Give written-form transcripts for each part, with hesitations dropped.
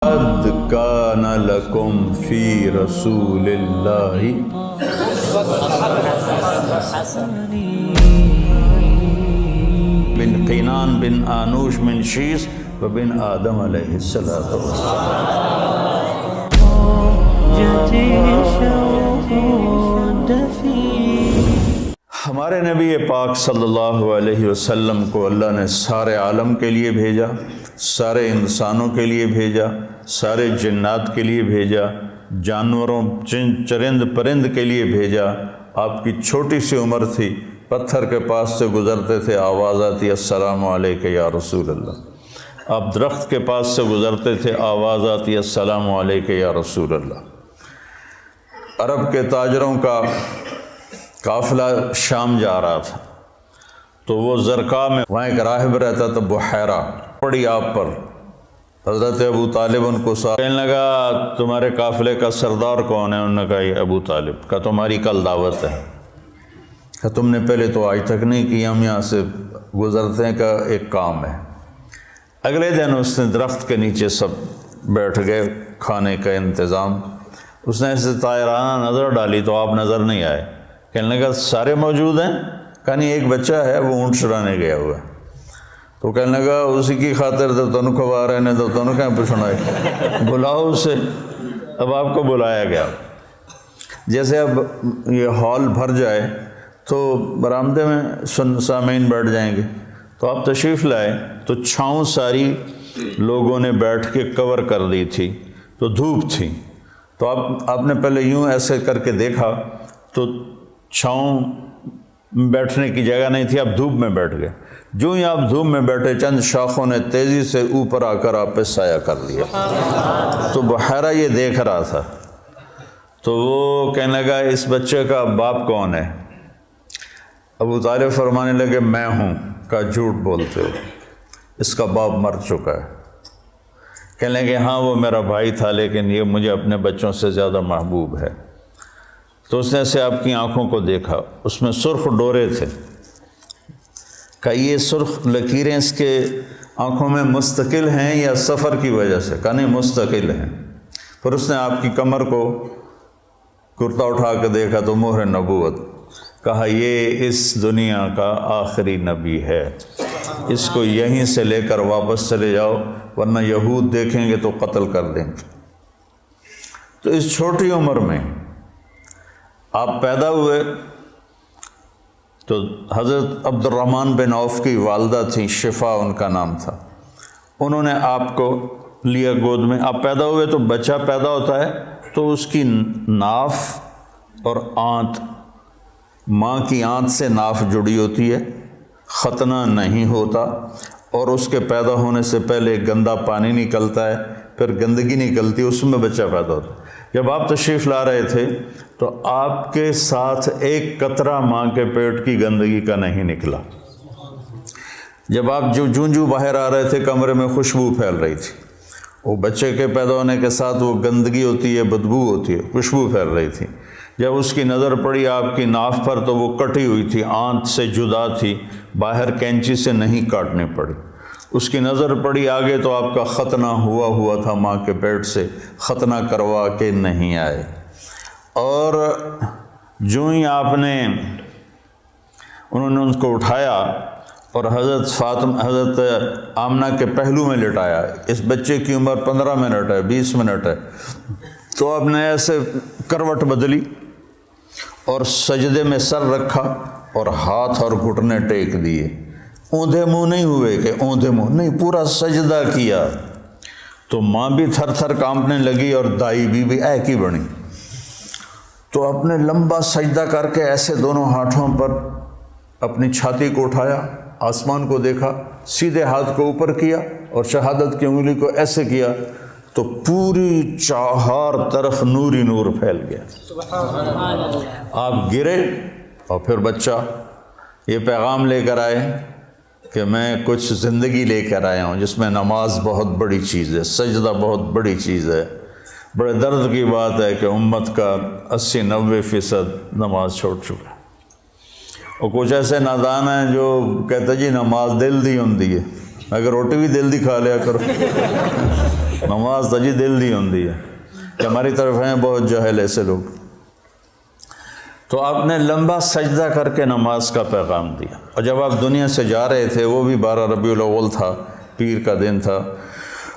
قد کان لکم فی رسول اللہ بن قینان بن آنوش من شیس و بن آدم علیہ السلام. ہمارے نبی پاک صلی اللہ علیہ وسلم کو اللہ نے سارے عالم کے لیے بھیجا، سارے انسانوں کے لیے بھیجا، سارے جنات کے لیے بھیجا، جانوروں چرند پرند کے لیے بھیجا. آپ کی چھوٹی سی عمر تھی، پتھر کے پاس سے گزرتے تھے، آواز آتی السلام علیکہ یا رسول اللہ. آپ درخت کے پاس سے گزرتے تھے، آواز آتی السلام علیکہ یا رسول اللہ. عرب کے تاجروں کا قافلہ شام جا رہا تھا تو وہ زرقا میں وہاں ایک راہب رہتا تھا بحیرہ، پڑی آپ پر. حضرت ابو طالب ان کو کہنے لگا تمہارے قافلے کا سردار کون ہے؟ انہوں نے کہا یہ ابو طالب. کہا تمہاری کل دعوت ہے. کہا تم نے پہلے تو آج تک نہیں کی، ہم یہاں سے گزرتے ہیں، کا ایک کام ہے. اگلے دن اس نے درخت کے نیچے سب بیٹھ گئے، کھانے کا انتظام. اس نے ایسے طائرانہ نظر ڈالی تو آپ نظر نہیں آئے. کہنے لگا سارے موجود ہیں؟ کہا نہیں، ایک بچہ ہے وہ اونٹ چرانے گیا ہوا ہے. تو کہنے لگا اسی کی خاطر تو تنو کھوا رہے ہیں، تو تنو کہیں پوچھنا ہے، بلاؤ اسے. اب آپ کو بلایا گیا. جیسے اب یہ ہال بھر جائے تو برآمدے میں سامعین بیٹھ جائیں گے، تو آپ تشریف لائے تو چھاؤں ساری لوگوں نے بیٹھ کے کور کر دی تھی، تو دھوپ تھی. تو آپ نے پہلے یوں ایسے کر کے دیکھا تو چھاؤں بیٹھنے کی جگہ نہیں تھی، آپ دھوپ میں بیٹھ گئے. جو ہی آپ دھوپ میں بیٹھے چند شاخوں نے تیزی سے اوپر آ کر آپ پہ سایہ کر لیا. تو بحیرہ یہ دیکھ رہا تھا. تو وہ کہنے لگا اس بچے کا باپ کون ہے؟ ابو طالب فرمانے لگے میں ہوں. کہا جھوٹ بولتے ہو، اس کا باپ مر چکا ہے. کہنے لگے ہاں وہ میرا بھائی تھا لیکن یہ مجھے اپنے بچوں سے زیادہ محبوب ہے. تو اس نے ایسے آپ کی آنکھوں کو دیکھا، اس میں سرخ ڈورے تھے. کہ یہ سرخ لکیریں اس کے آنکھوں میں مستقل ہیں یا سفر کی وجہ سے؟ کہا نہیں مستقل ہیں. پھر اس نے آپ کی کمر کو کرتا اٹھا کے دیکھا تو مہر نبوت. کہا یہ اس دنیا کا آخری نبی ہے، اس کو یہیں سے لے کر واپس چلے جاؤ ورنہ یہود دیکھیں گے تو قتل کر دیں گے. تو اس چھوٹی عمر میں آپ پیدا ہوئے تو حضرت عبد الرحمن بن عوف کی والدہ تھیں، شفا ان کا نام تھا. انہوں نے آپ کو لیا گود میں. آپ پیدا ہوئے تو بچہ پیدا ہوتا ہے تو اس کی ناف اور آنت، ماں کی آنت سے ناف جڑی ہوتی ہے، ختنہ نہیں ہوتا، اور اس کے پیدا ہونے سے پہلے گندا پانی نکلتا ہے، پھر گندگی نکلتی ہے، اس میں بچہ پیدا ہوتا ہے. جب آپ تشریف لا رہے تھے تو آپ کے ساتھ ایک قطرہ ماں کے پیٹ کی گندگی کا نہیں نکلا. جب آپ جو باہر آ رہے تھے کمرے میں خوشبو پھیل رہی تھی. وہ بچے کے پیدا ہونے کے ساتھ وہ گندگی ہوتی ہے، بدبو ہوتی ہے، خوشبو پھیل رہی تھی. جب اس کی نظر پڑی آپ کی ناف پر تو وہ کٹی ہوئی تھی، آنت سے جدا تھی، باہر کینچی سے نہیں کاٹنی پڑی. اس کی نظر پڑی آگے تو آپ کا ختنہ ہوا تھا ماں کے پیٹ سے، ختنہ کروا کے نہیں آئے. اور جو ہی آپ نے انہوں نے ان کو اٹھایا اور حضرت آمنہ کے پہلو میں لٹایا. اس بچے کی عمر 15 منٹ ہے، 20 منٹ ہے. تو آپ نے ایسے کروٹ بدلی اور سجدے میں سر رکھا اور ہاتھ اور گھٹنے ٹیک دیے. اوندھے منہ نہیں ہوئے کہ اوندھے منہ نہیں، پورا سجدہ کیا. تو ماں بھی تھر تھر کانپنے لگی اور دائی بھی ایک ہی بنی. تو آپ نے لمبا سجدہ کر کے ایسے دونوں ہاتھوں پر اپنی چھاتی کو اٹھایا، آسمان کو دیکھا، سیدھے ہاتھ کو اوپر کیا اور شہادت کی انگلی کو ایسے کیا تو پوری چہار طرف نور ہی نور پھیل گیا. آپ گرے اور پھر بچہ یہ پیغام لے کر آئے کہ میں کچھ زندگی لے کر آیا ہوں جس میں نماز بہت بڑی چیز ہے، سجدہ بہت بڑی چیز ہے. بڑے درد کی بات ہے کہ امت کا 80-90% نماز چھوڑ چکا ہے. اور کچھ ایسے نادان ہیں جو کہتے جی نماز دل دی ہوں دی ہے، اگر روٹی بھی دل دی کھا لیا کرو. نماز تو جی دل دی ہوندی ہے کہ ہماری طرف ہیں بہت جاہل ایسے لوگ. تو آپ نے لمبا سجدہ کر کے نماز کا پیغام دیا. اور جب آپ دنیا سے جا رہے تھے وہ بھی 12 ربیع الاول تھا، پیر کا دن تھا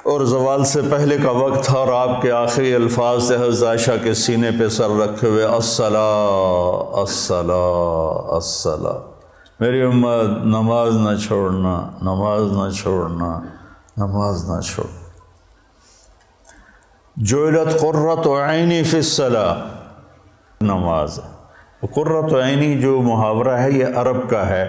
اور زوال سے پہلے کا وقت تھا، اور آپ کے آخری الفاظ تھے حضرت عائشہ کے سینے پہ سر رکھے ہوئے الصلاۃ الصلاۃ الصلاۃ. میری امت نماز نہ چھوڑنا، نماز نہ چھوڑنا، نماز نہ چھوڑ. جعلت قرۃ عینی فی الصلاۃ، نماز. قرۃ عینی جو محاورہ ہے یہ عرب کا ہے،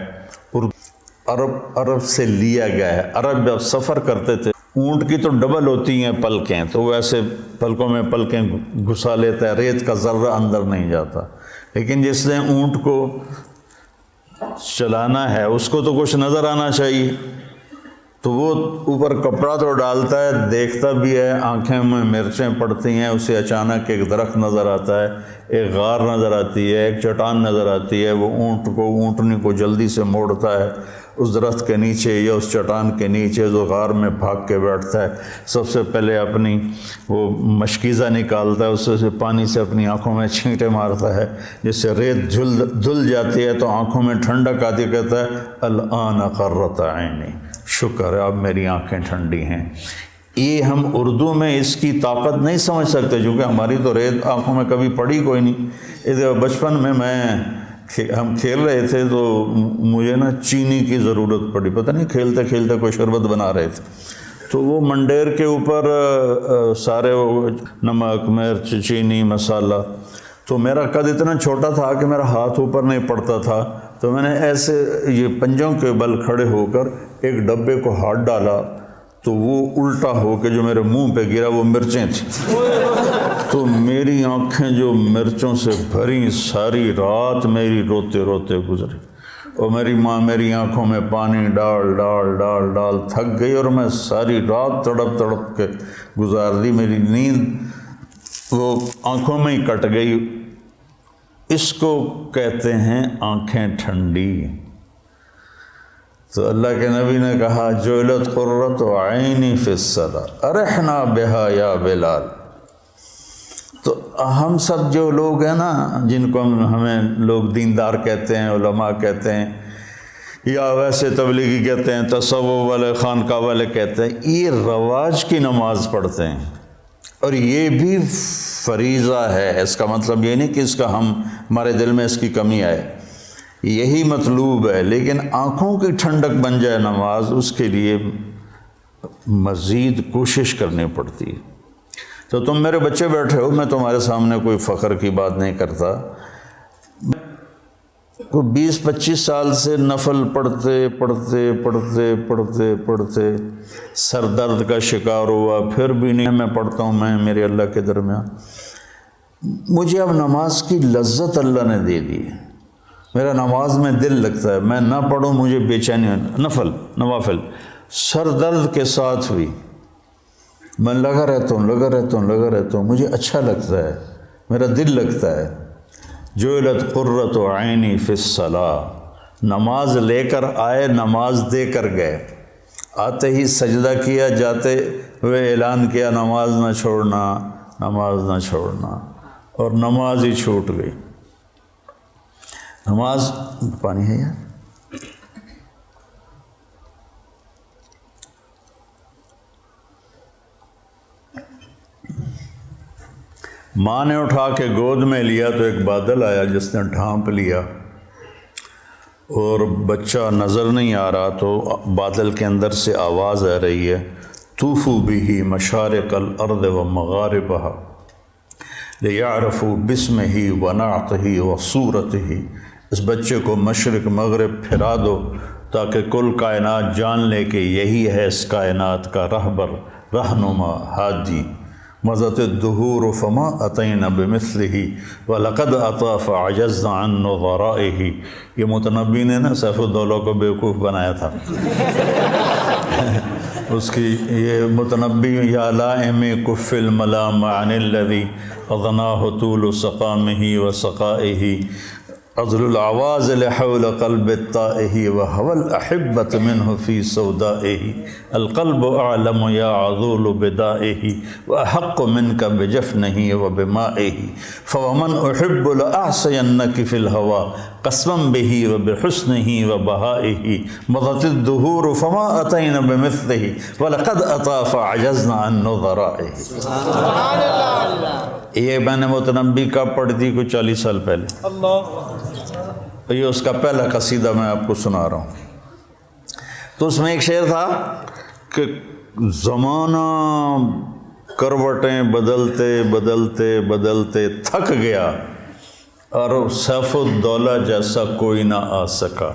عرب سے لیا گیا ہے. عرب جب سفر کرتے تھے، اونٹ کی تو ڈبل ہوتی ہیں پلکیں، تو وہ ایسے پلکوں میں پلکیں گھسا لیتا ہے، ریت کا ذرہ اندر نہیں جاتا. لیکن جس نے اونٹ کو چلانا ہے اس کو تو کچھ نظر آنا چاہیے، تو وہ اوپر کپڑا تو ڈالتا ہے، دیکھتا بھی ہے، آنکھیں میں مرچیں پڑتی ہیں. اسے اچانک ایک درخت نظر آتا ہے، ایک غار نظر آتی ہے، ایک چٹان نظر آتی ہے. وہ اونٹنی کو جلدی سے موڑتا ہے اس درخت کے نیچے یا اس چٹان کے نیچے جو غار میں بھاگ کے بیٹھتا ہے. سب سے پہلے اپنی وہ مشکیزہ نکالتا ہے، اس سے پانی سے اپنی آنکھوں میں چھینٹے مارتا ہے، جس سے ریت دھل جاتی ہے تو آنکھوں میں ٹھنڈک آتی. کہتا ہے الآن قرۃ عینی، شکر ہے اب میری آنکھیں ٹھنڈی ہیں. یہ ہم اردو میں اس کی طاقت نہیں سمجھ سکتے، چونکہ ہماری تو ریت آنکھوں میں کبھی پڑی کوئی نہیں. ادھر بچپن میں ہم کھیل رہے تھے تو مجھے نا چینی کی ضرورت پڑی، پتہ نہیں کھیلتے کھیلتے کوئی شربت بنا رہے تھے، تو وہ منڈیر کے اوپر سارے وہ نمک، مرچ، چینی، مسالہ. تو میرا قد اتنا چھوٹا تھا کہ میرا ہاتھ اوپر نہیں پڑتا تھا، تو میں نے ایسے یہ پنجوں کے بل کھڑے ہو کر ایک ڈبے کو ہاتھ ڈالا تو وہ الٹا ہو کے جو میرے منہ پہ گرا وہ مرچیں تھیں. تو میری آنکھیں جو مرچوں سے بھری، ساری رات میری روتے روتے گزری. اور میری ماں میری آنکھوں میں پانی ڈال ڈال ڈال ڈال تھک گئی، اور میں ساری رات تڑپ تڑپ کے گزار دی. میری نیند وہ آنکھوں میں ہی کٹ گئی. اس کو کہتے ہیں آنکھیں ٹھنڈی. تو اللہ کے نبی نے کہا جعلت قرۃ عینی فی الصلاۃ ارحنا بہا یا بلال. تو ہم سب جو لوگ ہیں نا، جن کو ہمیں لوگ دیندار کہتے ہیں، علماء کہتے ہیں، یا ویسے تبلیغی کہتے ہیں، تصوف والے، خانقاہ والے کہتے ہیں، یہ رواج کی نماز پڑھتے ہیں. اور یہ بھی فریضہ ہے. اس کا مطلب یہ نہیں کہ اس کا ہمارے دل میں اس کی کمی آئے، یہی مطلوب ہے. لیکن آنکھوں کی ٹھنڈک بن جائے نماز، اس کے لیے مزید کوشش کرنی پڑتی ہے. تو تم میرے بچے بیٹھے ہو، میں تمہارے سامنے کوئی فخر کی بات نہیں کرتا. 20-25 سال سے نفل پڑھتے پڑھتے پڑھتے پڑھتے پڑھتے سر درد کا شکار ہوا، پھر بھی نہیں میں پڑھتا ہوں. میں میرے اللہ کے درمیان مجھے اب نماز کی لذت اللہ نے دے دی ہے. میرا نماز میں دل لگتا ہے، میں نہ پڑھوں مجھے بے چینی. نوافل سر درد کے ساتھ بھی میں لگا رہتا ہوں. مجھے اچھا لگتا ہے، میرا دل لگتا ہے. جعلت قرۃ عینی فی الصلاۃ. نماز لے کر آئے، نماز دے کر گئے. آتے ہی سجدہ کیا، جاتے ہوئے اعلان کیا نماز نہ چھوڑنا، نماز نہ چھوڑنا. اور نماز ہی چھوٹ گئی. نماز پانی ہے یار. ماں نے اٹھا کے گود میں لیا تو ایک بادل آیا جس نے ڈھانپ لیا، اور بچہ نظر نہیں آ رہا. تو بادل کے اندر سے آواز آ رہی ہے طوفوا بہ مشارق الارض ومغاربہا لیعرفوا باسمہ ونعتہ وصورتہ. اس بچے کو مشرق مغرب پھرا دو تاکہ کل کائنات جان لے کہ یہی ہے اس کائنات کا رہبر، رہنما، ہادی. مضت الدہور فما اتینا بمثلہ ولقد اتی فعجزنا عن نظرائہ. یہ متنبی نے نا سیف الدولہ کو بیوقوف بنایا تھا. اس کی یہ متنبی یا لائم کف الملام عن الذی اضناہ طول سقامہ وسقائہ عذل العواز لحول قلب الطائہ وهو الأحبة منه في سودائه القلب اعلم یا عذول بدائه واحق منك بجفنه وبمائه فومن احب لاعصینک فی الهوى قسما به وبحسنه وبهائه مضت الدهور فما اتینا بمثله ولقد اتی فعجزنا عن نظرائه۔ سبحان اللہ۔ یہ میں نے متنبی کا پڑھ دی کوئی 40 سال پہلے، یہ اس کا پہلا قصیدہ میں آپ کو سنا رہا ہوں۔ تو اس میں ایک شعر تھا کہ زمانہ کروٹیں بدلتے بدلتے بدلتے تھک گیا اور سیف الدولہ جیسا کوئی نہ آ سکا،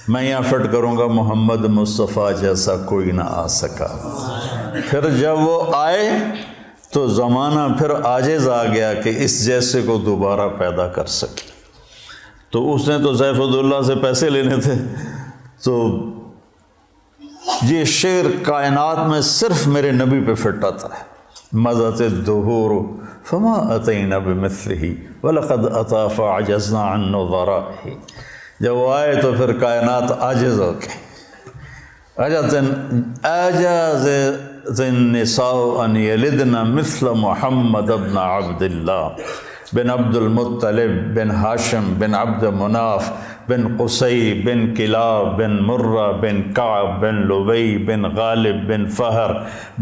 میں یہاں فٹ کروں گا محمد مصطفیٰ جیسا کوئی نہ آ سکا۔ پھر جب وہ آئے تو زمانہ پھر عاجز آ گیا کہ اس جیسے کو دوبارہ پیدا کر سکے۔ تو اس نے تو سیف الدولہ سے پیسے لینے تھے، تو یہ شعر کائنات میں صرف میرے نبی پہ فٹ آتا ہے۔ مضت الدہور فما اتینا بمثلہ ولقد اتی فعجزنا عن نظرائہ۔ جب وہ آئے تو پھر کائنات عاجز ہو گئی۔ عجز النساء ان یلدن مثل محمد بن عبد اللہ بن عبد المطلب بن ہاشم بن عبد مناف بن قصی بن کلاب بن مرہ بن کعب بن لبی بن غالب بن فہر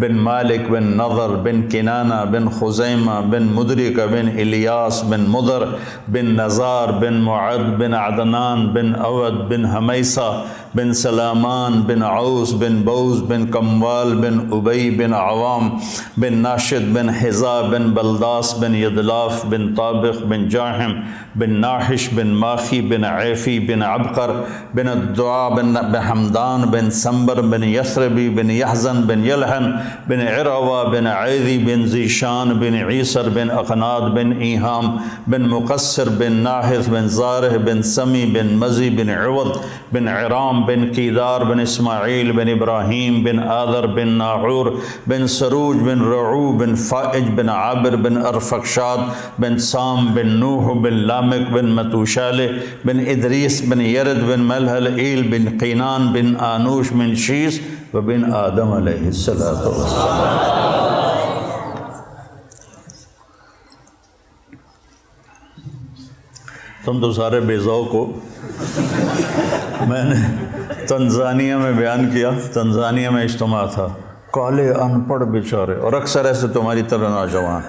بن مالک بن نضر بن کنانہ بن خزیمہ بن مدرکہ بن الیاس بن مضر بن نزار بن معد بن عدنان بن اود بن حمیسہ بن سلامان بن عوس بن بوز بن کموال بن ابی بن عوام بن ناشد بن حذا بن بلداس بن یدلاف بن طابق بن جاہم بن ناحش بن ماخی بن عیفی بن عبقر بن الدعاء بن حمدان بن سنبر بن یثربی بن یحزن بن یلحن بن عروہ بن عیدی بن ذیشان بن عیسر بن اقناد بن ایہام بن مقصر بن ناحث بن زارح بن سمی بن مزی بن عوض بن عرام بن قیدار بن اسماعیل بن ابراہیم بن آذر بن ناحور بن سروج بن رعو بن فائج بن عابر بن ارفقشاد بن سام بن نوح بن لامک بن متوشالہ بن ادریس بن یرد بن ملحل ایل بن قینان بن آنوش بن شیس و بن آدم علیہ السلام۔ تم تو سارے بے ذوق ہو۔ میں نے تنزانیہ میں بیان کیا، تنزانیہ میں اجتماع تھا، کالے ان پڑھ بیچارے، اور اکثر ایسے تمہاری طرح نوجوان،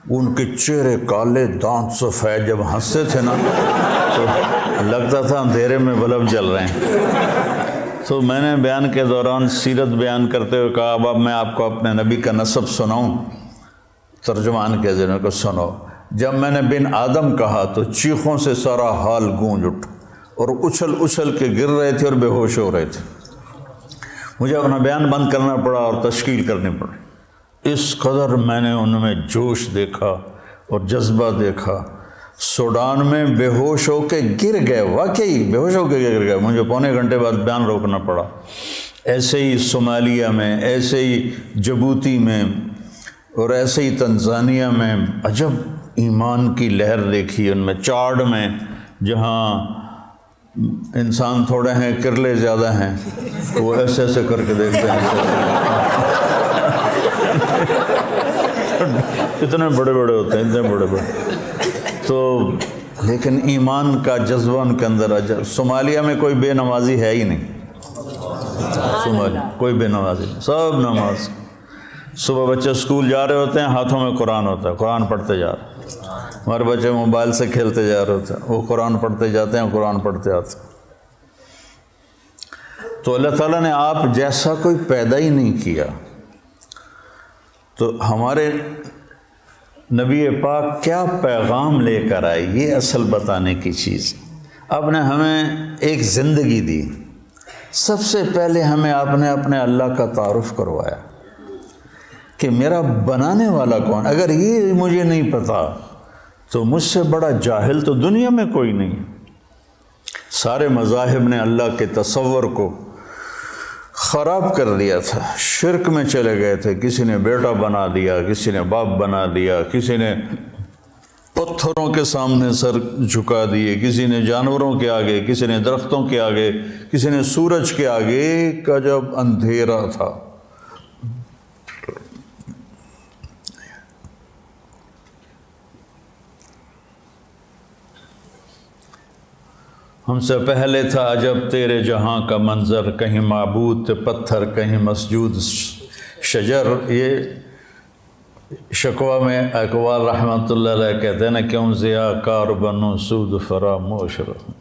ان کے چہرے کالے، دانت سفید، جب ہنستے تھے نا تو لگتا تھا اندھیرے میں بلب جل رہے ہیں۔ تو میں نے بیان کے دوران سیرت بیان کرتے ہوئے کہا اب میں آپ کو اپنے نبی کا نسب سناؤں؟ ترجمان کے ذریعے کو سنو۔ جب میں نے بن آدم کہا تو چیخوں سے سارا حال گونج اٹھ اور اچھل اچھل کے گر رہے تھے اور بے ہوش ہو رہے تھے۔ مجھے اپنا بیان بند کرنا پڑا اور تشکیل کرنی پڑی۔ اس قدر میں نے ان میں جوش دیکھا اور جذبہ دیکھا، سوڈان میں بے ہوش ہو کے گر گئے، واقعی بے ہوش ہو کے گر گئے۔ مجھے پونے گھنٹے بعد بیان روکنا پڑا۔ ایسے ہی صومالیہ میں، ایسے ہی جبوتی میں، اور ایسے ہی تنزانیہ میں عجب ایمان کی لہر دیکھی ان میں۔ چاڈ میں جہاں انسان تھوڑے ہیں، کرلے زیادہ ہیں، تو وہ ایسے ایسے کر کے دیکھتے ہیں، اتنے بڑے بڑے ہوتے ہیں، اتنے بڑے بڑے، تو لیکن ایمان کا جذبہ ان کے اندر عجب۔ صومالیہ میں کوئی بے نمازی ہے ہی نہیں، صومالیہ کوئی بے نمازی نہیں، سب نماز۔ صبح بچے اسکول جا رہے ہوتے ہیں، ہاتھوں میں قرآن ہوتا ہے، قرآن پڑھتے جا رہے ہیں۔ ہمارے بچے موبائل سے کھیلتے جا رہے ہوتے ہیں، وہ قرآن پڑھتے جاتے ہیں، قرآن پڑھتے آتے ہیں۔ تو اللہ تعالیٰ نے آپ جیسا کوئی پیدا ہی نہیں کیا، تو ہمارے نبی پاک کیا پیغام لے کر آئے، یہ اصل بتانے کی چیز۔ آپ نے ہمیں ایک زندگی دی، سب سے پہلے ہمیں آپ نے اپنے اللہ کا تعارف کروایا کہ میرا بنانے والا کون۔ اگر یہ مجھے نہیں پتا تو مجھ سے بڑا جاہل تو دنیا میں کوئی نہیں۔ سارے مذاہب نے اللہ کے تصور کو خراب کر دیا تھا، شرک میں چلے گئے تھے، کسی نے بیٹا بنا دیا، کسی نے باپ بنا دیا، کسی نے پتھروں کے سامنے سر جھکا دیے، کسی نے جانوروں کے آگے، کسی نے درختوں کے آگے، کسی نے سورج کے آگے کا جب اندھیرا تھا۔ ہم سے پہلے تھا عجب تیرے جہاں کا منظر، کہیں معبود تھے پتھر، کہیں مسجود شجر۔ یہ شکوہ میں اقوال رحمۃ اللہ علیہ کہتے ہیں نا، کیوں ضیاء کار بنوں سود فراموش رہوں،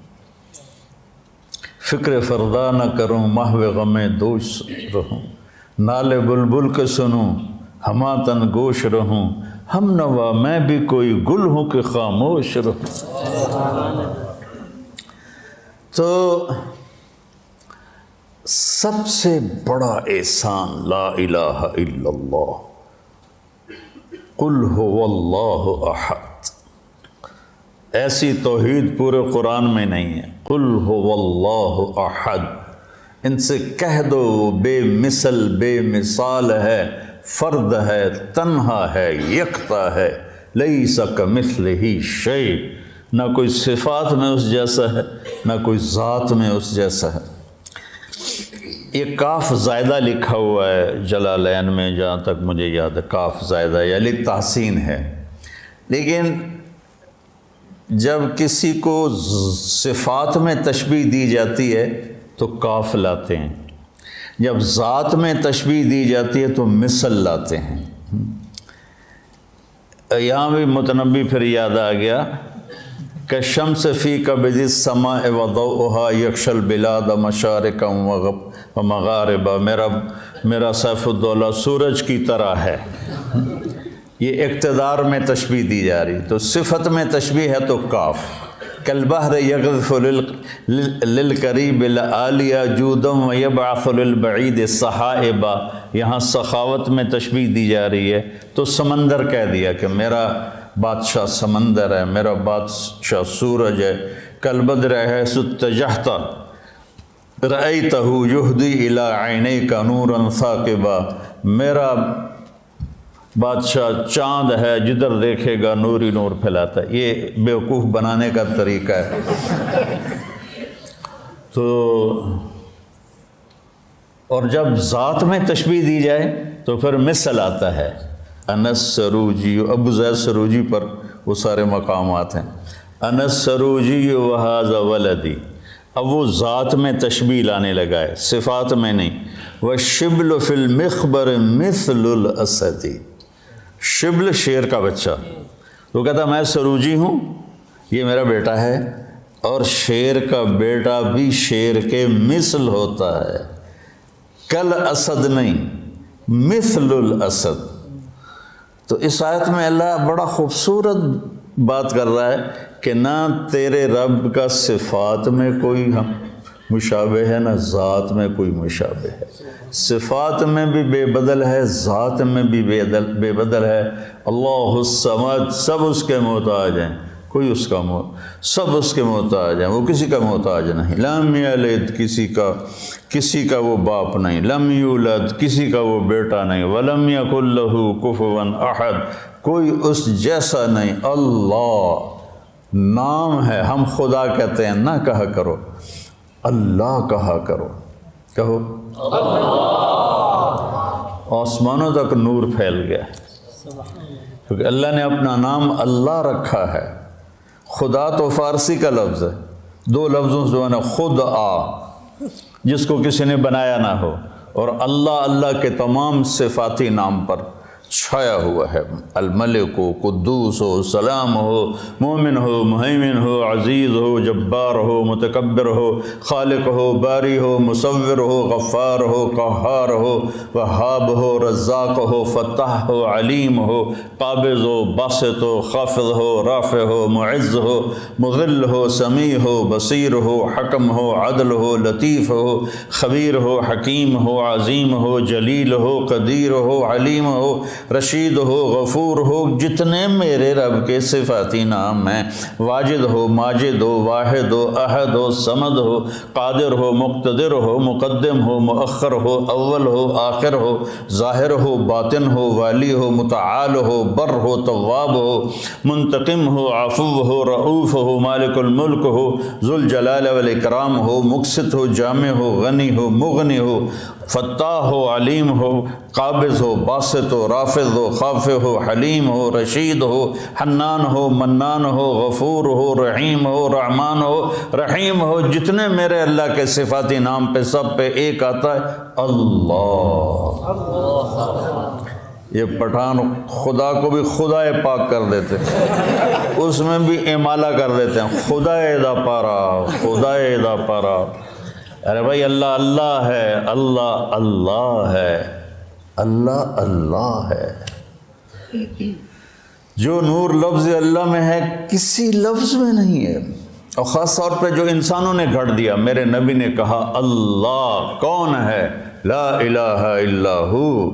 فکر فردا نہ کروں محو غم دوش رہوں، نالے بلبل کے سنوں ہما تن گوش رہوں، ہم نوا میں بھی کوئی گل ہوں کہ خاموش رہوں۔ تو سب سے بڑا احسان لا الہ الا اللہ، قل هو اللہ احد۔ ایسی توحید پورے قرآن میں نہیں ہے۔ قل هو اللہ احد، ان سے کہہ دو وہ بے مثل بے مثال ہے، فرد ہے، تنہا ہے، یکتا ہے، لیس کمثلہ شیء، نہ کوئی صفات میں اس جیسا ہے، نہ کوئی ذات میں اس جیسا ہے۔ یہ کاف زائدہ لکھا ہوا ہے جلالین میں، جہاں تک مجھے یاد ہے کاف زائدہ یا للتحسین ہے، لیکن جب کسی کو صفات میں تشبیہ دی جاتی ہے تو کاف لاتے ہیں، جب ذات میں تشبیہ دی جاتی ہے تو مثل لاتے ہیں۔ یہاں بھی متنبی پھر یاد آ گیا کہ شمس فی کبد السماء وضوءها یکشی البلاد مشارقا ومغاربا، میرا سیف الدولہ سورج کی طرح ہے۔ یہ اقتدار میں تشبیہ دی جا رہی، تو صفت میں تشبیہ ہے تو کاف۔ کالبحر یغرف للقریب العالیہ جودا ویبعث للبعید سحائبا، یہاں سخاوت میں تشبیہ دی جا رہی ہے تو سمندر کہہ دیا کہ میرا بادشاہ سمندر ہے، میرا بادشاہ سورج ہے۔ کالبدر حیث اتجہت رأیتہ یہدی الی عینیک نورا ثاقبا، میرا بادشاہ چاند ہے، جدھر دیکھے گا نور ہی نور پھیلاتا ہے۔ یہ بیوقوف بنانے کا طریقہ ہے۔ تو اور جب ذات میں تشبیہ دی جائے تو پھر مثل آتا ہے۔ انس سروجی، ابو زید سروجی پر وہ سارے مقامات ہیں۔ انس سروجی وہذا ولدی، اب وہ ذات میں تشبیہ لانے لگا ہے، صفات میں نہیں۔ والشبل فی المخبر مثل الاسد، شبل شیر کا بچہ، وہ کہتا میں سروجی ہوں، یہ میرا بیٹا ہے، اور شیر کا بیٹا بھی شیر کے مثل ہوتا ہے، کل اسد نہیں، مثل الاسد۔ تو اس آیت میں اللہ بڑا خوبصورت بات کر رہا ہے کہ نہ تیرے رب کا صفات میں کوئی مشابہ ہے، نہ ذات میں کوئی مشابہ ہے، صفات میں بھی بے بدل ہے، ذات میں بھی بے بدل ہے۔ اللہ الصمد، سب اس کے محتاج ہیں، کوئی اس کا سب اس کے محتاج ہیں، وہ کسی کا محتاج نہیں۔ لم یلد، کسی کا وہ باپ نہیں، لم یولد، کسی کا وہ بیٹا نہیں، ولم یکن لہ کفوا احد، کوئی اس جیسا نہیں۔ اللہ نام ہے، ہم خدا کہتے ہیں، نہ کہا کرو اللہ کہا کرو، کہو آسمانوں تک نور پھیل گیا، کیونکہ اللہ نے اپنا نام اللہ رکھا ہے۔ خدا تو فارسی کا لفظ ہے، دو لفظوں سے بنا، خود جس کو کسی نے بنایا نہ ہو، اور اللہ کے تمام صفاتی نام پر چھایا ہوا ہے۔ الملک ہو، قدوس ہو، سلام ہو، مومن ہو، مہیمن ہو، عزیز ہو، جبار ہو، متکبر ہو، خالق ہو، باری ہو، مصور ہو، غفار ہو، قہار ہو، وہاب ہو، رزاق ہو، فتاح ہو، علیم ہو، قابض ہو، باسط ہو، خافض ہو، رافع ہو، معز ہو، مذل ہو، سمیع ہو، بصیر ہو، حکم ہو، عدل ہو، لطیف ہو، خبیر ہو، حکیم ہو، عظیم ہو، جلیل ہو، قدیر ہو، علیم ہو، رشید ہو، غفور ہو، جتنے میرے رب کے صفاتی نام ہیں، واجد ہو، ماجد ہو، واحد ہو، احد ہو، صمد ہو، قادر ہو، مقتدر ہو، مقدم ہو، مؤخر ہو، اول ہو، آخر ہو، ظاہر ہو، باطن ہو، والی ہو، متعال ہو، بر ہو، تواب ہو، منتقم ہو، عفو ہو، رؤوف ہو، مالک الملک ہو، ذو الجلال والاکرام ہو، مقسط ہو، جامع ہو، غنی ہو، مغنی ہو، فتاح ہو، علیم ہو، قابض ہو، باسط ہو، رافض ہو، خافض ہو، حلیم ہو، رشید ہو، حنان ہو، منان ہو، غفور ہو، رحیم ہو، رحمان ہو، رحیم ہو، جتنے میرے اللہ کے صفاتی نام پہ سب پہ ایک آتا ہے اللہ۔ یہ پٹھان خدا کو بھی خدا پاک کر دیتے، اس میں بھی امالہ کر دیتے ہیں، خدا دا پارا، خدا دا پارا۔ ارے بھائی اللہ اللہ ہے، اللہ اللہ ہے، اللہ اللہ ہے۔ جو نور لفظ اللہ میں ہے کسی لفظ میں نہیں ہے، اور خاص طور پہ جو انسانوں نے گھڑ دیا۔ میرے نبی نے کہا اللہ کون ہے؟ لا الہ الا ہو،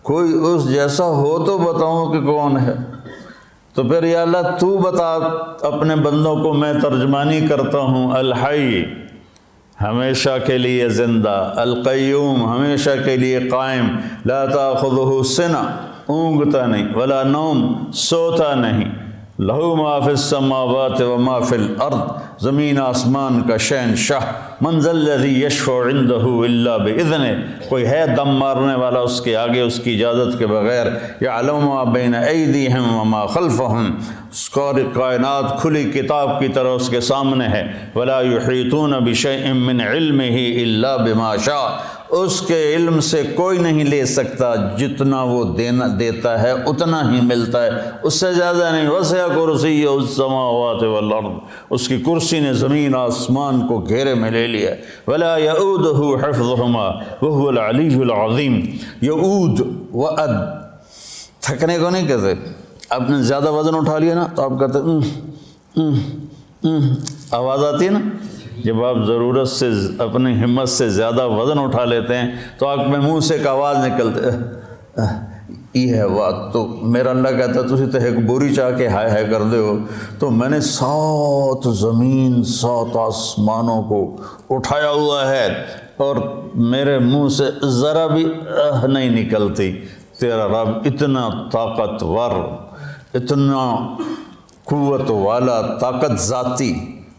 کوئی اس جیسا ہو تو بتاؤں کہ کون ہے؟ تو پھر یا اللہ تو بتا، اپنے بندوں کو میں ترجمانی کرتا ہوں۔ الحی ہمیشہ کے لیے زندہ، القیوم ہمیشہ کے لیے قائم، لا تاخذہ سنہ اونگتا نہیں، ولا نوم سوتا نہیں، لہو ما فی السماوات و ما فی الارض، زمین آسمان کا شہنشاہ، من ذا الذی یشفع عندہ الا باذنہ، کوئی ہے دم مارنے والا اس کے آگے اس کی اجازت کے بغیر؟ یعلم ما بین ایدیہم وما خلفہم، ساری کائنات کھلی کتاب کی طرح اس کے سامنے ہے۔ ولا یحیطون بشیء من علمہ الا بما شاء، اس کے علم سے کوئی نہیں لے سکتا، جتنا وہ دیتا ہے اتنا ہی ملتا ہے، اس سے زیادہ نہیں۔ وسع کرسیہ السماوات والارض، اس کی کرسی نے زمین آسمان کو گھیرے میں لے لیا۔ ولا یؤودہ حفظہما وہو العلی العظیم، یؤود وعد، تھکنے کو نہیں کہتے۔ آپ نے زیادہ وزن اٹھا لیا نا تو آپ کہتے آواز آتی ہے نا، جب آپ ضرورت سے اپنی ہمت سے زیادہ وزن اٹھا لیتے ہیں تو آپ میں منہ سے ایک آواز نکلتے یہ ہے بات۔ تو میرا اللہ کہتا ہے تسی تو ایک بوری چاہ کے ہائے ہائے کر دے ہو، تو میں نے 7 زمین 7 آسمانوں کو اٹھایا ہوا ہے اور میرے منہ سے ذرا بھی نہیں نکلتی۔ تیرا رب اتنا طاقتور، اتنا قوت والا، طاقت ذاتی،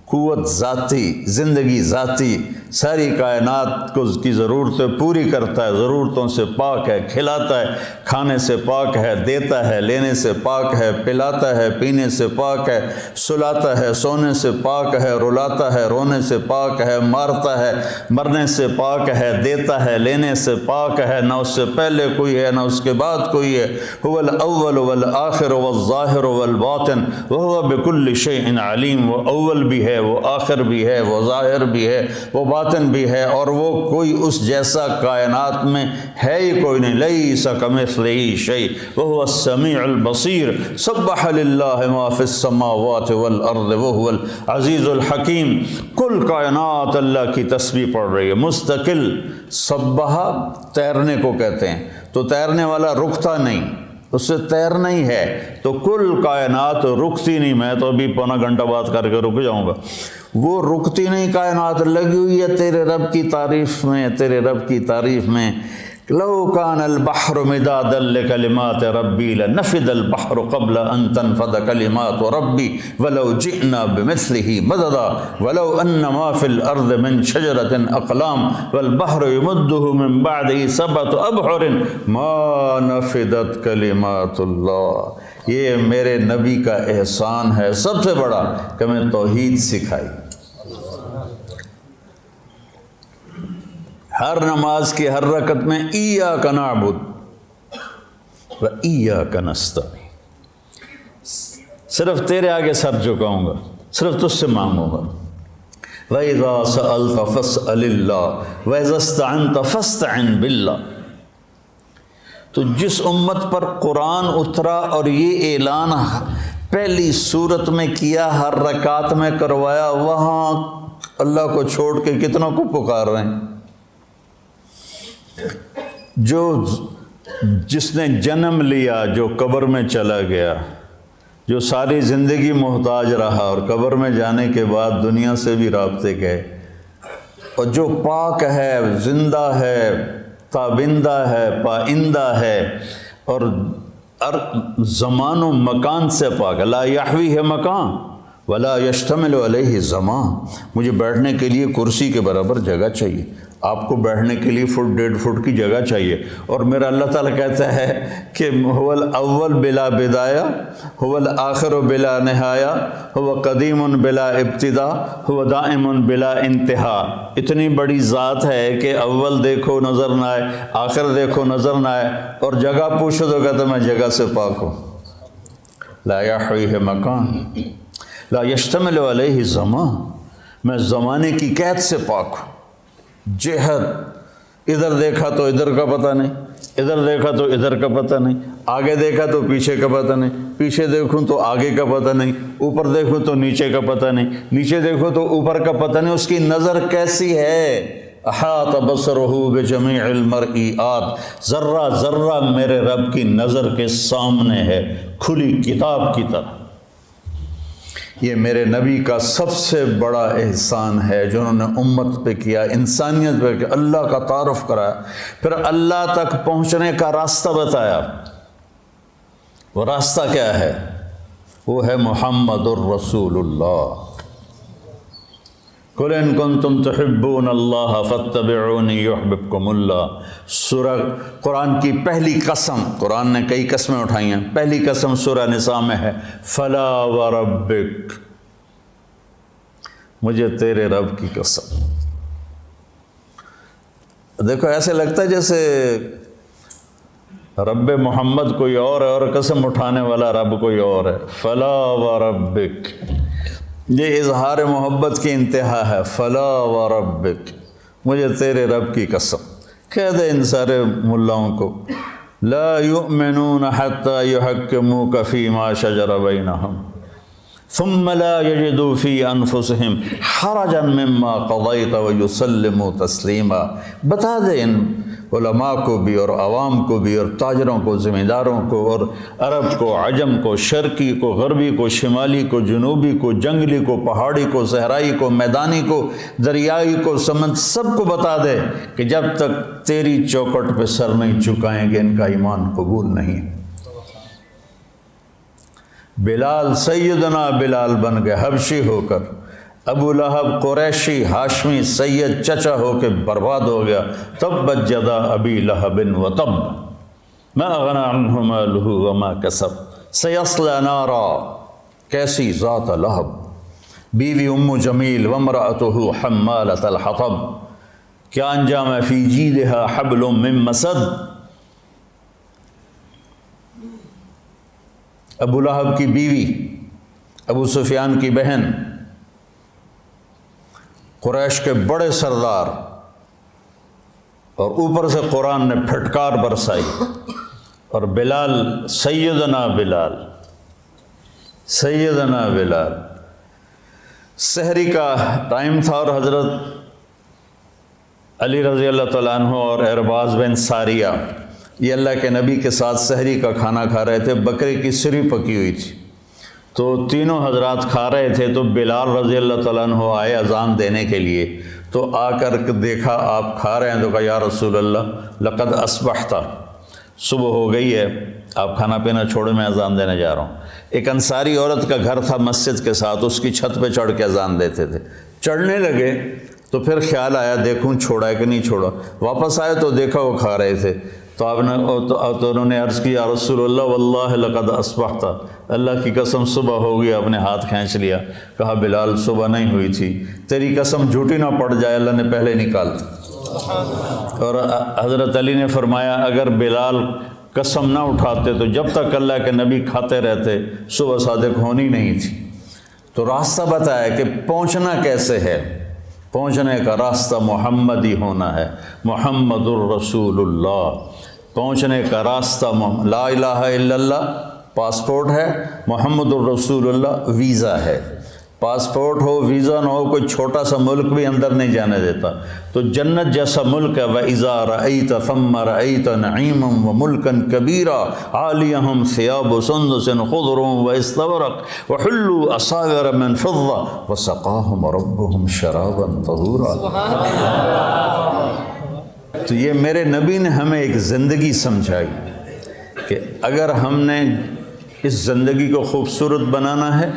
قوت ذاتی، زندگی ذاتی، ساری کائنات کو کی ضرورتیں پوری کرتا ہے، ضرورتوں سے پاک ہے، کھلاتا ہے، کھانے سے پاک ہے، دیتا ہے، لینے سے پاک ہے، پلاتا ہے، پینے سے پاک ہے، سلاتا ہے، سونے سے پاک ہے، رلاتا ہے، رونے سے پاک ہے، مارتا ہے، مرنے سے پاک ہے، دیتا ہے، لینے سے پاک ہے، نہ اس سے پہلے کوئی ہے نہ اس کے بعد کوئی ہے۔ هو الاول والآخر والظاہر والباطن وهو بكل شيء علیم، وہ اول بھی ہے، وہ آخر بھی ہے، وہ ظاہر بھی ہے، وہ باطن بھی ہے، اور وہ کوئی اس جیسا کائنات میں ہے ہی کوئی نہیں۔ لیس کمثلہ شیء وہو السمیع البصیر، سبح للہ ما فی السماوات والارض وہو العزیز الحکیم۔ کل کائنات اللہ کی تسبیح پڑھ رہی ہے مستقل۔ سبح تیرنے کو کہتے ہیں، تو تیرنے والا رکتا نہیں، اس سے تیرنا ہی ہے، تو کل کائنات رکتی نہیں۔ میں تو ابھی پونا گھنٹہ بات کر کے رک جاؤں گا۔ وہ رکتی نہیں کائنات، لگی ہوئی ہے تیرے رب کی تعریف میں، تیرے رب کی تعریف میں۔ لو کان البحر مدادا لکلمات ربی لنفد البحر قبل ان تنفد کلمات ربی ولو جئنا بمثلہ مددا ولو ان ما فی الارض من شجرۃ اقلام والبحر یمدہ من بعدہ 7 ابحر ما نفدت کلمات اللہ۔ یہ میرے نبی کا احسان ہے سب سے بڑا کہ میں توحید سکھائی۔ ہر نماز کی ہر رکعت میں ایاک نعبد و ایاک نستعین، صرف تیرے آگے سر جھکاؤں گا، صرف تجھ سے مانگوں گا۔ وَإِذَا سَأَلْتَ فَاسْأَلِ اللَّهَ وَإِذَا اسْتَعَنْتَ فَاسْتَعِنْ بِاللَّهِ۔ تو جس امت پر قرآن اترا اور یہ اعلان پہلی صورت میں کیا، ہر رکعت میں کروایا، وہاں اللہ کو چھوڑ کے کتنوں کو پکار رہے ہیں؟ جو جس نے جنم لیا جو قبر میں چلا گیا، جو ساری زندگی محتاج رہا اور قبر میں جانے کے بعد دنیا سے بھی رابطے گئے، اور جو پاک ہے، زندہ ہے، تابندہ ہے، پائندہ ہے، اور زمان و مکان سے پاک، لا یحوی ہے مکان ولا یشتمل علیہ زمان۔ مجھے بیٹھنے کے لیے کرسی کے برابر جگہ چاہیے، آپ کو بیٹھنے کے لیے 1.5 فٹ کی جگہ چاہیے، اور میرا اللہ تعالیٰ کہتا ہے کہ هو الاول بلا بدایہ، هو الآخر بلا نہایہ، هو قدیم بلا ابتدا، هو دائم بلا انتہا۔ اتنی بڑی ذات ہے کہ اول دیکھو نظر نہ آئے، آخر دیکھو نظر نہ آئے، اور جگہ پوچھو تو کہتا میں جگہ سے پاک ہوں۔ لا یحویہ مکان لا یشتمل علیہ زمان، میں زمانے کی قید سے پاک ہوں۔ جہت، ادھر دیکھا تو ادھر کا پتہ نہیں، ادھر دیکھا تو ادھر کا پتہ نہیں، آگے دیکھا تو پیچھے کا پتہ نہیں، پیچھے دیکھوں تو آگے کا پتہ نہیں، اوپر دیکھوں تو نیچے کا پتہ نہیں، نیچے دیکھو تو اوپر کا پتہ نہیں۔ اس کی نظر کیسی ہے؟ احاط بصرہ بجمیع المرئیات، ذرہ ذرہ میرے رب کی نظر کے سامنے ہے، کھلی کتاب کی طرح۔ یہ میرے نبی کا سب سے بڑا احسان ہے جو انہوں نے امت پہ کیا، انسانیت پہ کیا، اللہ کا تعارف کرایا، پھر اللہ تک پہنچنے کا راستہ بتایا۔ وہ راستہ کیا ہے؟ وہ ہے محمد الرسول اللہ۔ قُلْ إِن كُنتُمْ تُحِبُّونَ اللَّهَ فَاتَّبِعُونِي يُحْبِبْكُمُ اللَّهُ۔ سورہ قرآن کی پہلی قسم، قرآن نے کئی قسمیں اٹھائی ہیں، پہلی قسم سورہ نساء میں ہے، فَلَا وَرَبِّكَ، مجھے تیرے رب کی قسم۔ دیکھو ایسے لگتا ہے جیسے رب محمد کوئی اور ہے اور قسم اٹھانے والا رب کوئی اور ہے۔ فَلَا وَرَبِّكَ، یہ اظہار محبت کی انتہا ہے۔ فلا وربک، مجھے تیرے رب کی قسم۔ کہہ دے ان سارے ملاؤں کو، لا یؤمنون حتی یحکموک فیما شجر بینہم ثم لا یجدوا فی انفسہم حرجا مما قضیت ویسلموا تسلیما۔ بتا دے ان علماء کو بھی اور عوام کو بھی اور تاجروں کو، ذمہ داروں کو، اور عرب کو، عجم کو، شرقی کو، غربی کو، شمالی کو، جنوبی کو، جنگلی کو، پہاڑی کو، صحرائی کو، میدانی کو، دریائی کو، سمندر، سب کو بتا دے کہ جب تک تیری چوکٹ پہ سر نہیں جھکائیں گے ان کا ایمان قبول نہیں۔ بلال، سیدنا بلال بن گئے حبشی ہو کر، ابو لہب قریشی ہاشمی سید چچا ہو کے برباد ہو گیا۔ تبت یدا ابی لہب وتب ما اغنی عنہ مالہ وما کسب سیصلی نارا، کیسی ذات لہب۔ بیوی ام جمیل وامرأتہ حمالۃ الحطب، کیا انجام ہے؟ فی جیدہا حبل من مسد۔ ابو لہب کی بیوی، ابو سفیان کی بہن، قریش کے بڑے سردار، اور اوپر سے قرآن نے پھٹکار برسائی، اور بلال، سیدنا بلال، سیدنا بلال، سحری کا ٹائم تھا اور حضرت علی رضی اللہ تعالیٰ عنہ اور ارباز بن ساریہ یہ اللہ کے نبی کے ساتھ سحری کا کھانا کھا رہے تھے، بکرے کی سری پکی ہوئی تھی، تو تینوں حضرات کھا رہے تھے، تو بلال رضی اللہ تعالیٰ عنہ آئے اذان دینے کے لیے، تو آ کر دیکھا آپ کھا رہے ہیں، تو کہا یا رسول اللہ لقد اصبحت، صبح ہو گئی ہے، آپ کھانا پینا چھوڑے، میں اذان دینے جا رہا ہوں۔ ایک انصاری عورت کا گھر تھا مسجد کے ساتھ، اس کی چھت پہ چڑھ کے اذان دیتے تھے۔ چڑھنے لگے تو پھر خیال آیا دیکھوں چھوڑا ہے کہ نہیں چھوڑا، واپس آئے تو دیکھا وہ کھا رہے تھے، تو آپ نے تو انہوں نے عرض کی یا رسول اللہ واللہ لقد اصبحت، اللہ کی قسم صبح ہو گئی، آپ نے ہاتھ کھینچ لیا۔ کہا بلال صبح نہیں ہوئی تھی، تیری قسم جھوٹی نہ پڑ جائے، اللہ نے پہلے نکال دی۔ اور حضرت علی نے فرمایا اگر بلال قسم نہ اٹھاتے تو جب تک اللہ کے نبی کھاتے رہتے صبح صادق ہونی نہیں تھی۔ تو راستہ بتایا کہ پہنچنا کیسے ہے، پہنچنے کا راستہ محمدی ہونا ہے، محمد الرسول اللہ۔ پہنچنے کا راستہ لا الہ الا اللہ پاسپورٹ ہے، محمد الرسول اللہ ویزا ہے۔ پاسپورٹ ہو، ویزا نہ ہو، کوئی چھوٹا سا ملک بھی اندر نہیں جانے دیتا۔ تو جنت جیسا ملک ہے، وَإِذَا رَأَيْتَ ثَمَّ رَأَيْتَ نَعِيمًا وَمُلْكًا كَبِيرًا عَالِيَهُمْ ثِيَابُ سُنْدُسٍ خُضْرٌ وَإِسْتَبْرَقٌ وَحُلُّوا أَسَاوِرَ مِنْ فِضَّةٍ وَسَقَاهُمْ رَبُّهُمْ شَرَابًا طَهُورًا۔ تو یہ میرے نبی نے ہمیں ایک زندگی سمجھائی کہ اگر ہم نے اس زندگی کو خوبصورت بنانا ہے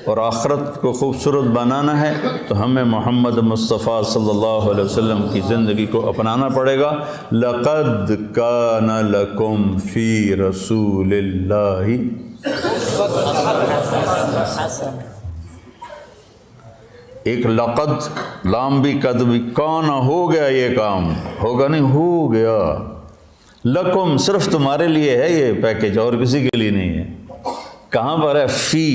اور آخرت کو خوبصورت بنانا ہے تو ہمیں محمد مصطفیٰ صلی اللہ علیہ وسلم کی زندگی کو اپنانا پڑے گا۔ لَقَدْ كَانَ لَكُمْ فِي رَسُولِ اللَّهِ، ایک لقد، لام بھی قد بھی، کانا ہو گیا، یہ کام ہوگا نہیں، ہو گیا، لکم صرف تمہارے لیے ہے یہ پیکیج، اور کسی کے لیے نہیں ہے۔ کہاں پر ہے؟ فی،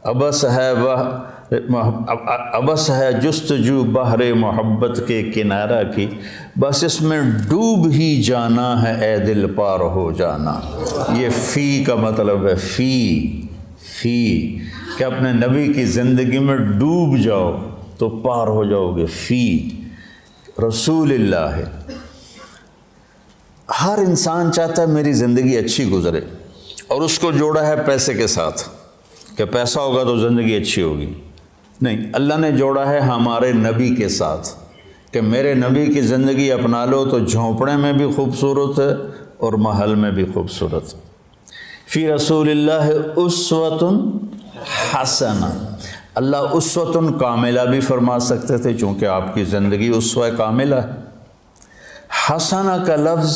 ابس ہے جستجو بحر محبت کے کنارہ کی، بس اس میں ڈوب ہی جانا ہے اے دل پار ہو جانا۔ یہ فی کا مطلب ہے فی کہ اپنے نبی کی زندگی میں ڈوب جاؤ تو پار ہو جاؤ گے۔ فی رسول اللہ ہے۔ ہر انسان چاہتا ہے میری زندگی اچھی گزرے، اور اس کو جوڑا ہے پیسے کے ساتھ کہ پیسہ ہوگا تو زندگی اچھی ہوگی۔ نہیں، اللہ نے جوڑا ہے ہمارے نبی کے ساتھ کہ میرے نبی کی زندگی اپنا لو تو جھونپڑے میں بھی خوبصورت ہے اور محل میں بھی خوبصورت ہے۔ فی رسول اللہ اسوۃ حسنہ، اللہ اسوۃ کاملہ بھی فرما سکتے تھے چونکہ آپ کی زندگی اسوہ کاملہ ہے۔ حسنہ کا لفظ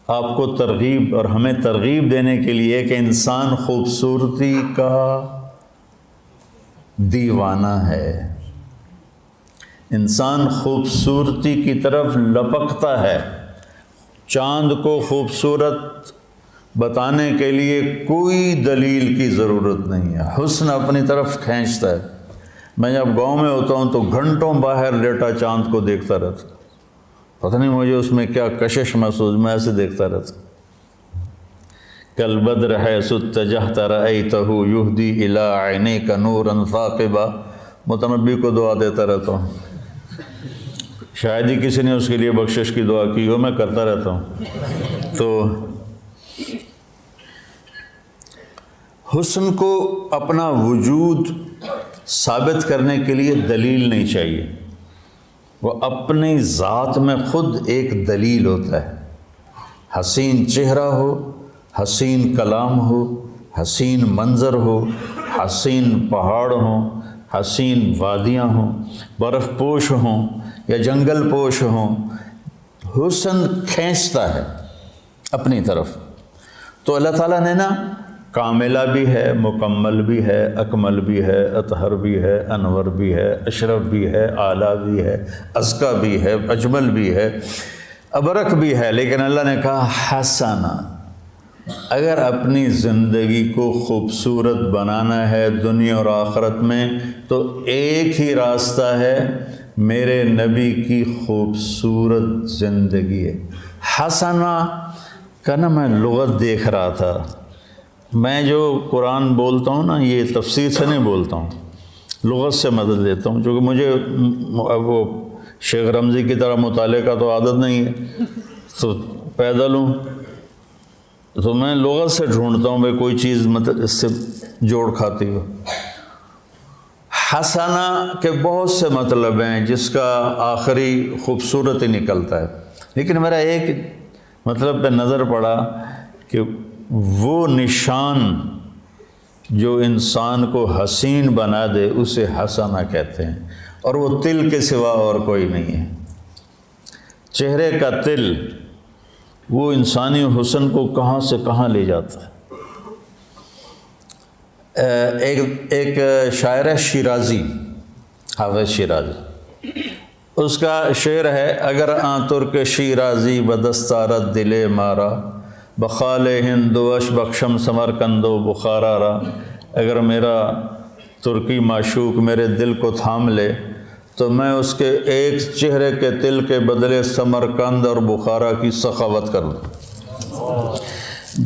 آپ کو ترغیب اور ہمیں ترغیب دینے کے لیے کہ انسان خوبصورتی کا دیوانہ ہے، انسان خوبصورتی کی طرف لپکتا ہے۔ چاند کو خوبصورت بتانے کے لیے کوئی دلیل کی ضرورت نہیں ہے، حسن اپنی طرف کھینچتا ہے۔ میں جب گاؤں میں ہوتا ہوں تو گھنٹوں باہر لیٹا چاند کو دیکھتا رہتا، پتہ نہیں مجھے اس میں کیا کشش محسوس، میں ایسے دیکھتا رہتا۔ کل بدر حیث اتجہت رأیتہ یہدی الی عینیک نورا ثاقبا، متنبی کو دعا دیتا رہتا ہوں، شاید ہی کسی نے اس کے لیے بخشش کی دعا کی ہو، میں کرتا رہتا ہوں۔ تو حسن کو اپنا وجود ثابت کرنے کے لیے دلیل نہیں چاہیے، وہ اپنی ذات میں خود ایک دلیل ہوتا ہے۔ حسین چہرہ ہو، حسین کلام ہو، حسین منظر ہو، حسین پہاڑ ہوں، حسین وادیاں ہوں، برف پوش ہوں یا جنگل پوش ہوں، حسن کھینچتا ہے اپنی طرف۔ تو اللہ تعالیٰ نے نا کاملہ بھی ہے، مکمل بھی ہے، اکمل بھی ہے، اطہر بھی ہے، انور بھی ہے، اشرف بھی ہے، اعلیٰ بھی ہے، ازکیٰ بھی ہے، اجمل بھی ہے، ابرک بھی ہے، لیکن اللہ نے کہا حسنہ۔ اگر اپنی زندگی کو خوبصورت بنانا ہے دنیا اور آخرت میں تو ایک ہی راستہ ہے، میرے نبی کی خوبصورت زندگی ہے۔ حسنہ کا نا میں لغت دیکھ رہا تھا، میں جو قرآن بولتا ہوں نا یہ تفسیر سے نہیں بولتا ہوں، لغت سے مدد لیتا ہوں، چونکہ مجھے وہ شیخ رمضی کی طرح مطالعے کا تو عادت نہیں ہے، تو پیدل ہوں تو میں لغت سے ڈھونڈتا ہوں بھائی کوئی چیز مطلب اس سے جوڑ کھاتی ہو۔ حسنہ کے بہت سے مطلب ہیں جس کا آخری خوبصورت ہی نکلتا ہے، لیکن میرا ایک مطلب پہ نظر پڑا کہ وہ نشان جو انسان کو حسین بنا دے اسے حسنہ کہتے ہیں، اور وہ تل کے سوا اور کوئی نہیں ہے۔ چہرے کا تل وہ انسانی حسن کو کہاں سے کہاں لے جاتا ہے۔ ایک شاعر ہے شیرازی، حافظ شیرازی، اس کا شعر ہے اگر آن ترک شیرازی بدستارت دلے مارا بخال ہندوش بخشم سمرکند و بخارا را، اگر میرا ترکی معشوق میرے دل کو تھام لے تو میں اس کے ایک چہرے کے تل کے بدلے سمرکند اور بخارا کی سخاوت کر دوں۔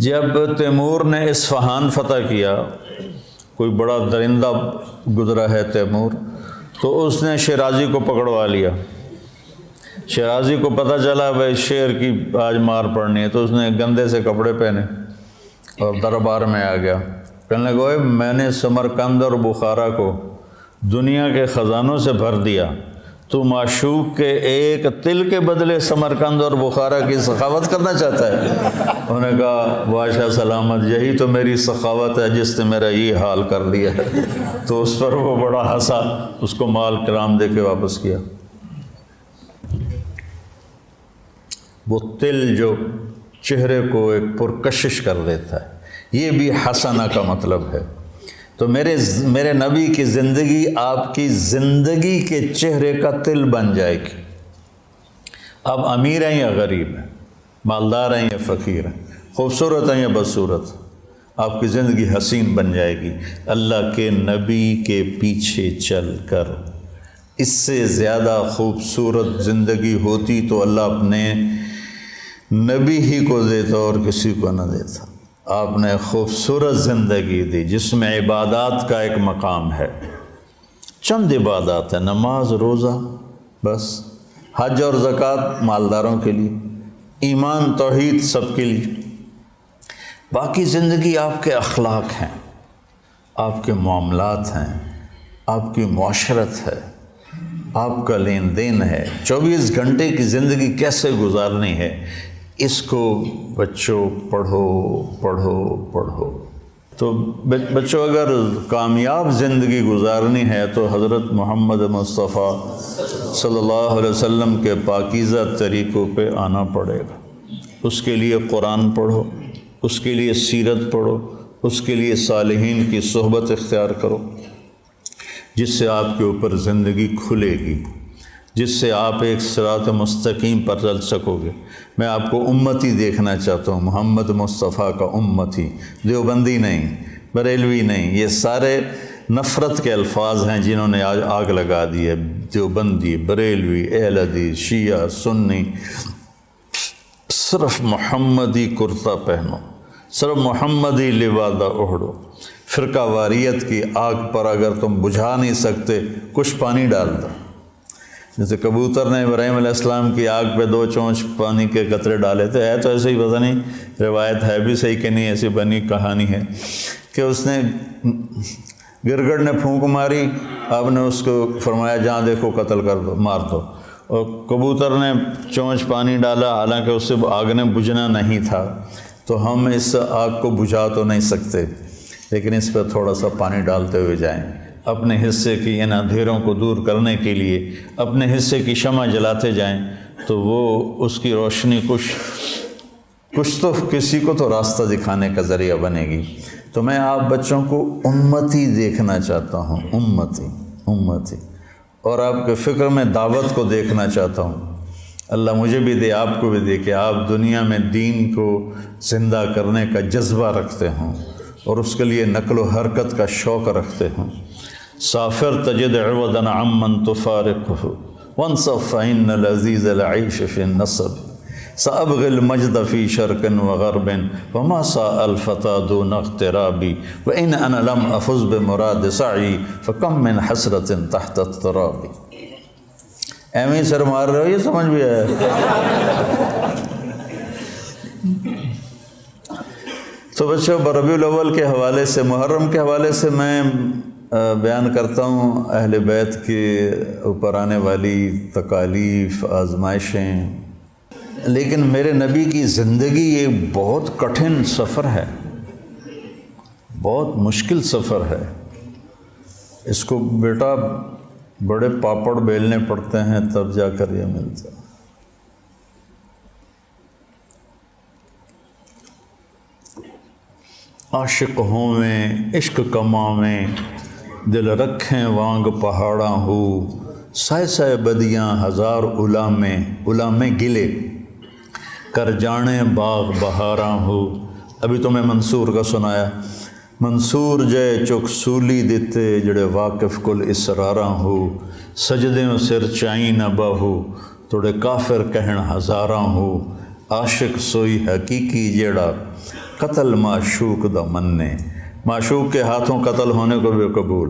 جب تیمور نے اصفہان فتح کیا کوئی بڑا درندہ گزرا ہے تیمور، تو اس نے شیرازی کو پکڑوا لیا۔ شیرازی کو پتہ چلا بھائی شیر کی آج مار پڑنی ہے، تو اس نے گندے سے کپڑے پہنے اور دربار میں آ گیا۔ کہنے لگا میں نے سمرقند اور بخارا کو دنیا کے خزانوں سے بھر دیا، تو معشوق کے ایک تل کے بدلے سمرقند اور بخارا کی سخاوت کرنا چاہتا ہے؟ انہوں نے کہا بادشاہ سلامت، یہی تو میری سخاوت ہے جس نے میرا یہ حال کر دیا ہے۔ تو اس پر وہ بڑا ہنسا، اس کو مال کرام دے کے واپس کیا۔ وہ تل جو چہرے کو ایک پرکشش کر دیتا ہے، یہ بھی حسنہ کا مطلب ہے۔ تو میرے نبی کی زندگی آپ کی زندگی کے چہرے کا تل بن جائے گی۔ آپ امیر ہیں یا غریب ہیں، مالدار ہیں یا فقیر ہیں، خوبصورت ہیں یا بدصورت، آپ کی زندگی حسین بن جائے گی۔ اللہ کے نبی کے پیچھے چل کر اس سے زیادہ خوبصورت زندگی ہوتی تو اللہ اپنے نبی ہی کو دیتا اور کسی کو نہ دیتا۔ آپ نے خوبصورت زندگی دی جس میں عبادات کا ایک مقام ہے، چند عبادات ہیں، نماز، روزہ، بس، حج اور زکوٰۃ مالداروں کے لیے، ایمان توحید سب کے لیے۔ باقی زندگی آپ کے اخلاق ہیں، آپ کے معاملات ہیں، آپ کی معاشرت ہے، آپ کا لین دین ہے، 24 گھنٹے کی زندگی کیسے گزارنی ہے، اس کو بچوں پڑھو پڑھو پڑھو۔ تو بچوں اگر کامیاب زندگی گزارنی ہے تو حضرت محمد مصطفیٰ صلی اللہ علیہ وسلم کے پاکیزہ طریقوں پہ آنا پڑے گا۔ اس کے لیے قرآن پڑھو، اس کے لیے سیرت پڑھو، اس کے لیے صالحین کی صحبت اختیار کرو، جس سے آپ کے اوپر زندگی کھلے گی، جس سے آپ ایک صراط مستقیم پر چل سکو گے۔ میں آپ کو امتی دیکھنا چاہتا ہوں، محمد مصطفیٰ کا امتی، دیوبندی نہیں، بریلوی نہیں۔ یہ سارے نفرت کے الفاظ ہیں جنہوں نے آج آگ لگا دی ہے۔ دیوبندی، بریلوی، اہل حدیث، شیعہ، سنی، صرف محمدی کرتا پہنو، صرف محمدی لبادہ اوڑھو۔ فرقہ واریت کی آگ پر اگر تم بجھا نہیں سکتے، کچھ پانی ڈال دو۔ جیسے کبوتر نے ابراہیم علیہ السلام کی آگ پہ 2 چونچ پانی کے قطرے ڈالے تھے، ہے تو ایسے ہی، پتہ نہیں روایت ہے بھی صحیح کہ نہیں، ایسی بنی کہانی ہے کہ اس نے گرگڑ نے پھونک ماری، آپ نے اس کو فرمایا جہاں دیکھو قتل کر دو، مار دو، اور کبوتر نے چونچ پانی ڈالا، حالانکہ اس سے آگ نے بجھنا نہیں تھا۔ تو ہم اس آگ کو بجھا تو نہیں سکتے، لیکن اس پہ تھوڑا سا پانی ڈالتے ہوئے جائیں، اپنے حصے کی ان اندھیروں کو دور کرنے کے لیے اپنے حصے کی شمع جلاتے جائیں، تو وہ اس کی روشنی کچھ تو کسی کو تو راستہ دکھانے کا ذریعہ بنے گی۔ تو میں آپ بچوں کو امتی دیکھنا چاہتا ہوں، امتی، اور آپ کے فکر میں دعوت کو دیکھنا چاہتا ہوں۔ اللہ مجھے بھی دے، آپ کو بھی دے کہ آپ دنیا میں دین کو زندہ کرنے کا جذبہ رکھتے ہوں اور اس کے لیے نقل و حرکت کا شوق رکھتے ہوں۔ سافر تجد عوضا عمن تفارقه وانصف فإن العزيز العيش في النصب سأبغي المجد في شرق وغرب وما ساء الفتى دون اغترابي وإن أنا لم أفز بمراد سعي فكم من حسرة تحت التراب۔ ایویں سر مار رہے ہو، یہ سمجھ بھی آیا؟ تو بچوں، ربیع الاول کے حوالے سے، محرم کے حوالے سے میں بیان کرتا ہوں اہل بیت کے اوپر آنے والی تکالیف، آزمائشیں، لیکن میرے نبی کی زندگی ایک بہت کٹھن سفر ہے، بہت مشکل سفر ہے۔ اس کو بیٹا بڑے پاپڑ بیلنے پڑتے ہیں تب جا کر یہ ملتا ہے۔ عاشق ہوں میں عشق کماویں، دل رکھیں وانگ پہاڑاں ہو، سائے سائے بدیاں ہزار علامیں گلے، کر جانے باغ بہاراں ہو۔ ابھی تو میں منصور کا سنایا، منصور جے چک سولی دیتے جڑے واقف کل اسراراں ہو، سجدیں سر چائیں نہ باہو توڑے کافر کہن ہزاراں ہو، عاشق سوئی حقیقی جیڑا قتل معشوق دا مننے، معشوق کے ہاتھوں قتل ہونے کو بھی قبول۔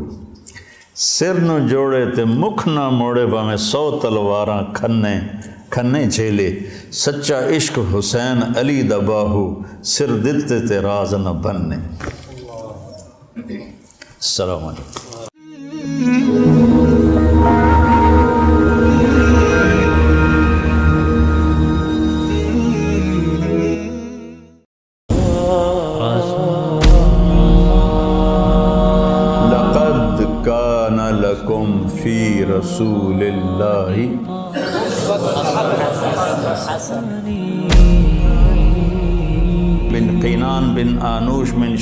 سر نو جوڑے تے مکھ نہ موڑے باویں 100 تلواراں کھنے جھیلے، سچا عشق حسین علی دا باہو، سر دتے تے راز نہ بننے۔ السلام علیکم۔ لقد كان لكم في رسول الله بن قینان بن آنوش من